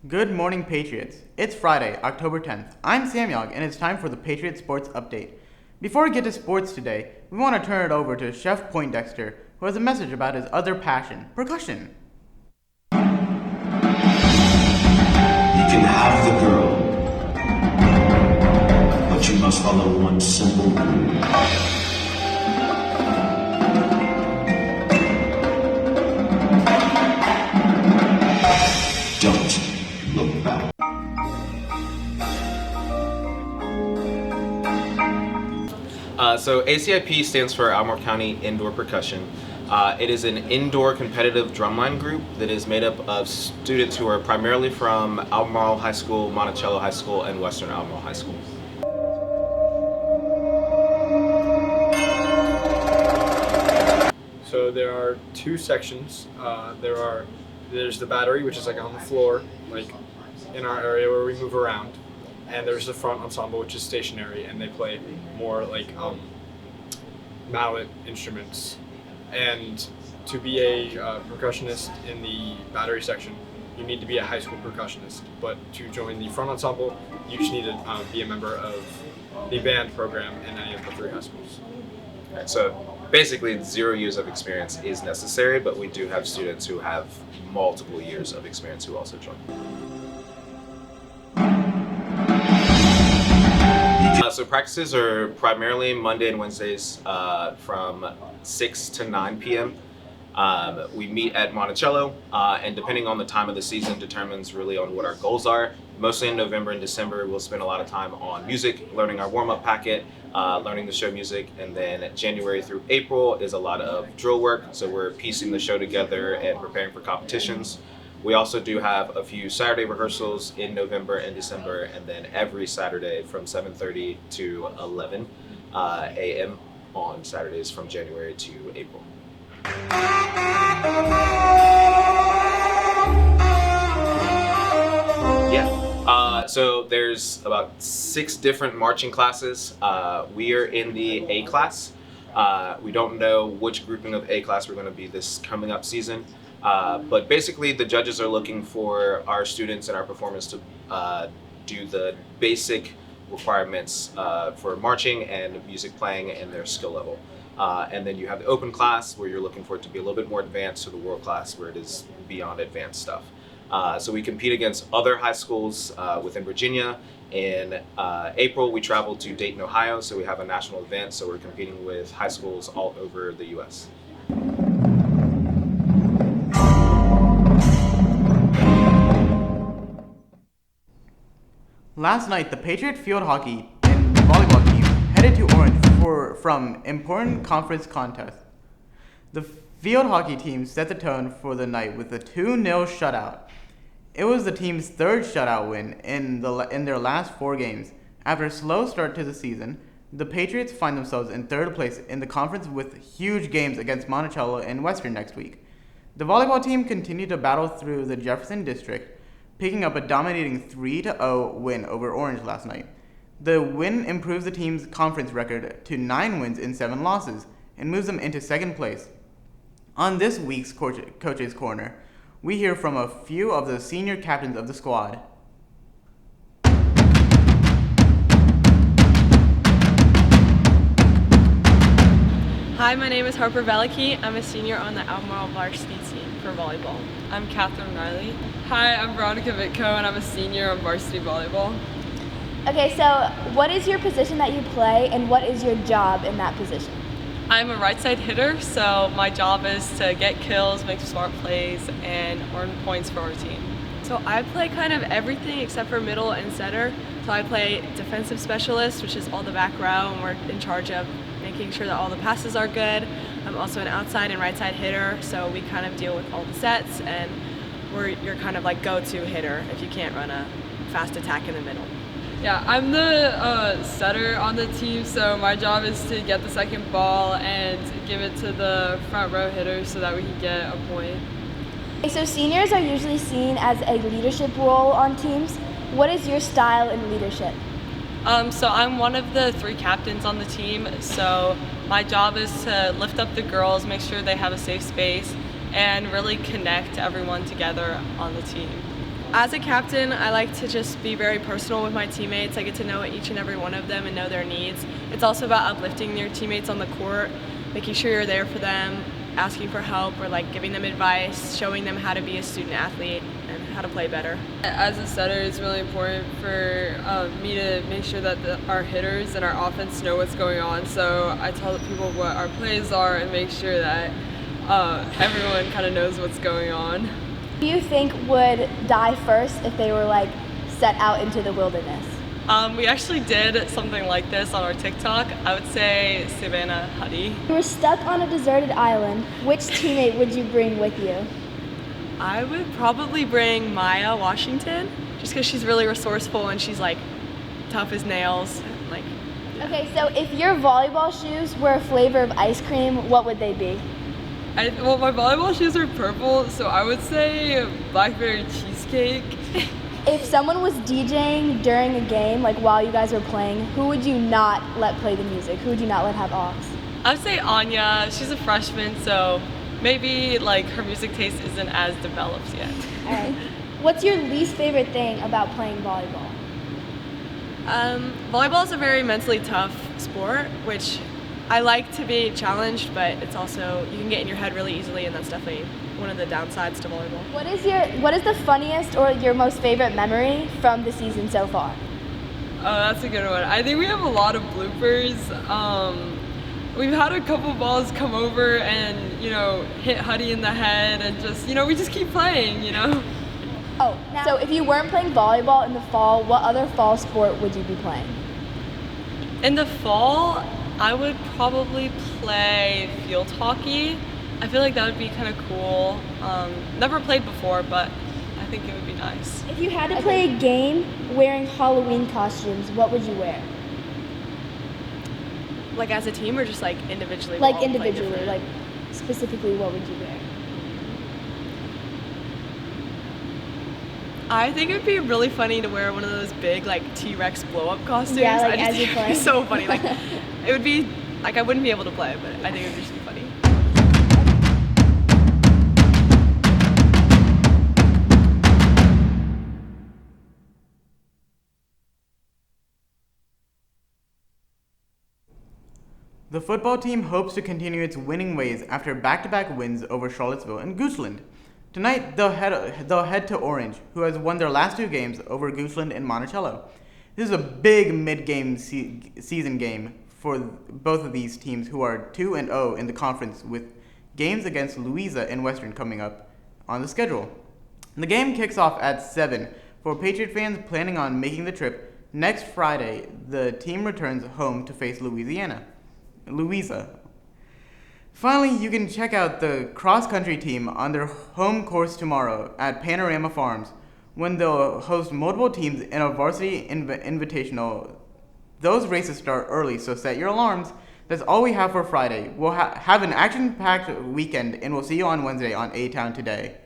Good morning, Patriots. It's Friday, October 10th. I'm Samyog, and it's time for the Patriot Sports Update. Before we get to sports today, we want to turn it over to Chef Poindexter, who has a message about his other passion, percussion. You can have the girl, but you must follow one simple rule. Don't look back. So ACIP stands for Albemarle County Indoor Percussion. It is an indoor competitive drumline group that is made up of students who are primarily from Albemarle High School, Monticello High School, and Western Albemarle High School. So there are two sections. There's the battery, which is like on the floor, like in our area where we move around, and there's the front ensemble, which is stationary, and they play more like mallet instruments. And to be a percussionist in the battery section, you need to be a high school percussionist. But to join the front ensemble, you just need to be a member of the band program in any of the three high schools. Right, so basically 0 years of experience is necessary, but we do have students who have multiple years of experience who also join. So practices are primarily Monday and Wednesdays from 6 to 9 p.m. We meet at Monticello, and depending on the time of the season determines really on what our goals are. Mostly in November and December, we'll spend a lot of time on music, learning our warm-up packet, learning the show music, and then January through April is a lot of drill work, so we're piecing the show together and preparing for competitions. We also do have a few Saturday rehearsals in November and December, and then every Saturday from 7:30 to 11 a.m. on Saturdays from January to April. So there's about 6 different marching classes. We are in the A class. We don't know which grouping of A class we're going to be this coming up season. But basically the judges are looking for our students and our performers to do the basic requirements for marching and music playing and their skill level. And then you have the open class where you're looking for it to be a little bit more advanced, to the world class where it is beyond advanced stuff. So we compete against other high schools within Virginia. In April, we travel to Dayton, Ohio, so we have a national event, so we're competing with high schools all over the U.S. Last night, the Patriot field hockey and volleyball team headed to Orange from important conference contests. The field hockey team set the tone for the night with a 2-0 shutout. It was the team's third shutout win in their last 4 games. After a slow start to the season, the Patriots find themselves in third place in the conference with huge games against Monticello and Western next week. The volleyball team continued to battle through the Jefferson District, picking up a dominating 3-0 win over Orange last night. The win improves the team's conference record to 9 wins and 7 losses and moves them into second place. On this week's Coach's Corner, we hear from a few of the senior captains of the squad. Hi, my name is Harper Velicki. I'm a senior on the Albemarle varsity team for volleyball. I'm Catherine Riley. Hi, I'm Veronica Vitko, and I'm a senior on varsity volleyball. Okay, so what is your position that you play, and what is your job in that position? I'm a right side hitter, so my job is to get kills, make smart plays, and earn points for our team. So I play kind of everything except for middle and center. So I play defensive specialist, which is all the back row, and we're in charge of making sure that all the passes are good. I'm also an outside and right side hitter, so we kind of deal with all the sets, and you're kind of like go-to hitter if you can't run a fast attack in the middle. Yeah, I'm the setter on the team, so my job is to get the second ball and give it to the front row hitter so that we can get a point. Okay, so seniors are usually seen as a leadership role on teams. What is your style in leadership? So I'm one of the 3 captains on the team, so my job is to lift up the girls, make sure they have a safe space, and really connect everyone together on the team. As a captain, I like to just be very personal with my teammates. I get to know each and every one of them and know their needs. It's also about uplifting your teammates on the court, making sure you're there for them, asking for help or like giving them advice, showing them how to be a student athlete and how to play better. As a setter, it's really important for me to make sure that our hitters and our offense know what's going on. So I tell the people what our plays are and make sure that everyone kind of knows what's going on. Who do you think would die first if they were like set out into the wilderness? We actually did something like this on our TikTok. I would say Savannah Huddy. You were stuck on a deserted island. Which teammate would you bring with you? I would probably bring Maya Washington, just because she's really resourceful and she's like tough as nails. Like, yeah. Okay, so if your volleyball shoes were a flavor of ice cream, what would they be? Well, my volleyball shoes are purple, so I would say blackberry cheesecake. If someone was DJing during a game, like while you guys were playing, who would you not let play the music? Who would you not let have aux? I would say Anya. She's a freshman, so maybe like her music taste isn't as developed yet. All right. What's your least favorite thing about playing volleyball? Volleyball is a very mentally tough sport, which I like to be challenged, but it's also, you can get in your head really easily, and that's definitely one of the downsides to volleyball. What is the funniest or your most favorite memory from the season so far? Oh, that's a good one. I think we have a lot of bloopers. We've had a couple balls come over and, hit Huddy in the head and just, we just keep playing, Oh, so if you weren't playing volleyball in the fall, what other fall sport would you be playing? In the fall, I would probably play field hockey. I feel like that would be kind of cool. Never played before, but I think it would be nice. If you had to play a game wearing Halloween costumes, what would you wear? Like as a team or just like individually? Like individually, like specifically what would you wear? I think it would be really funny to wear one of those big like T-Rex blow-up costumes. Yeah, like I just as you think it would play. be so funny. Like it would be like I wouldn't be able to play, but I think it would just be funny. The football team hopes to continue its winning ways after back-to-back wins over Charlottesville and Goochland. Tonight, they'll head to Orange, who has won their last two games over Goochland and Monticello. This is a big mid-game season game for both of these teams, who are 2-0 in the conference, with games against Louisa and Western coming up on the schedule. The game kicks off at 7. For Patriot fans planning on making the trip, next Friday, the team returns home to face Louisa. Finally, you can check out the cross-country team on their home course tomorrow at Panorama Farms, when they'll host multiple teams in a varsity invitational. Those races start early, so set your alarms. That's all we have for Friday. We'll have an action-packed weekend, and we'll see you on Wednesday on A-Town Today.